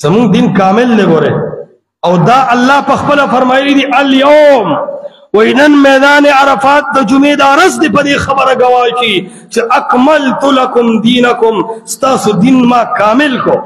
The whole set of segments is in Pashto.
زمون دین کامل دے گورے او دا اللہ پخپلا فرمائی دی اليوم وینن میدان عرفات دا جمعہ دا رس دی پدی خبر گواہی کی چھ اکملت لکم دینکم ستاسو دین ما کامل کو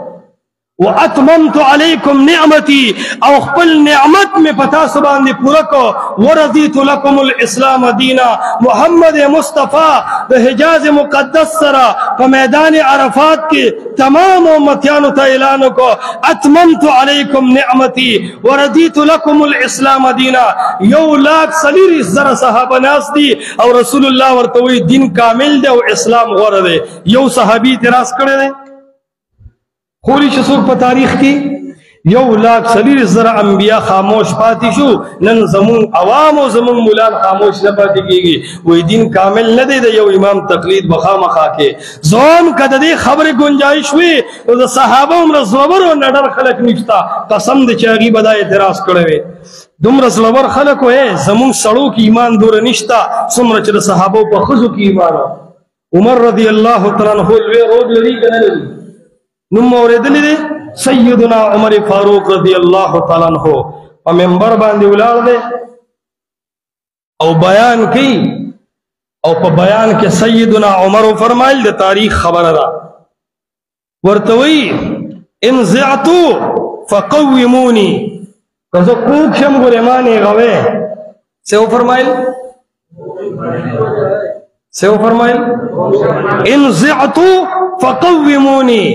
واتممت علیکم نعمتی او خپل نعمت میں پتا سبان دی پورا کو ورضیت لکم الاسلام دینا محمد مصطفیٰ دا حجاز مقدس سرا پا میدان عرفات کی تمام امتیانو تا اعلانو کو اتممت علیکم نعمتی ورضیت لکم الاسلام دینا 1,40,000 صحابہ ناس دی او رسول اللہ ورطوی دین کامل دے او اسلام غور دے یو صحابی اعتراض کرے دے خوری شسوک پا تاریخ کی 1,40,000 انبیاء خاموش پاتی شو نن زمون عوام و زمون مولان خاموش نپاتی کی گی وہی دین کامل ندے دے یو امام تقلید بخام خاکے زوم کد دے خبر گنجائش ہوئی و دا صحابہ عمر زلور و نڈر خلق نشتا قسم دے چاگی بدا اعتراض کروے دمر زلور خلق ہوئے زمون سڑو کی ایمان دور نشتا سمر چر صحابہ پا خزو کی ایمان عمر رضی اللہ تعالیٰ عنہ روڈ لڑی کنے لڑی نم موردلی دے سیدنا عمر فاروق رضی اللہ تعالیٰ عنہ و ممبر باندے اولاد دے او بیان کی او پا بیان کے سیدنا عمر فرمائل دے تاریخ خبر را ورطوئی ان زعتو فقومونی کسو کوک شم گرمانی غوے سیو فرمائل ان زعتو فقومونی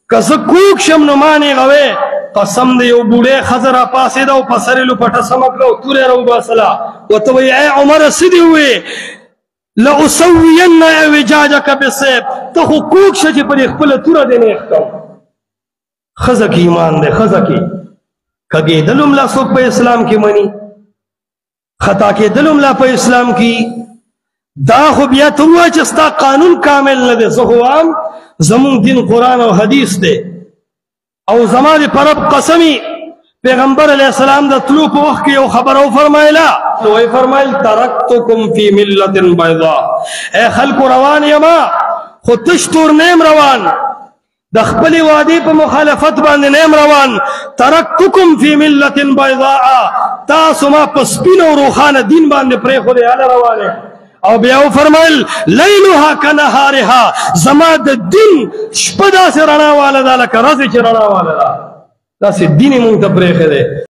کس کوک شم نمانے غوے قسم دے یو بوڑے خزرہ پاسے دا و پسرلو پٹا سمک لو تورے رو باسلا و توی اے عمر سیدی ہوئے لأسوین اعوجاجک بسیب تخو کوک شجی پر اخپل تورا دینے اختاو خزا کی ایمان دے خزا کی کگے دلم لا سوک پہ اسلام کی منی خطا کے دلم لا پہ اسلام کی دا خوبیت ہوا چستا قانون کامل ندے سخوام زمون دین قرآن و حدیث دے او زمان پرب قسمی پیغمبر علیہ السلام دا طلوع پا وقت کی او خبر او فرمائلا تو اے فرمائل ترکتکم فی ملت بیضا اے خلق روان یما خود تشتور نیم روان دخبلی وادی پا مخالفت باندے نیم روان ترکتکم فی ملت بیضا تاسو ما پسپین و روخان دین باندے پرے خودے آل روانے او بیاو فرمائل لیلوها کنہارها زماد دن شپدا سے رنا والا دا لکا رضی چی رنا والا دا سی دینی منتبریخ دے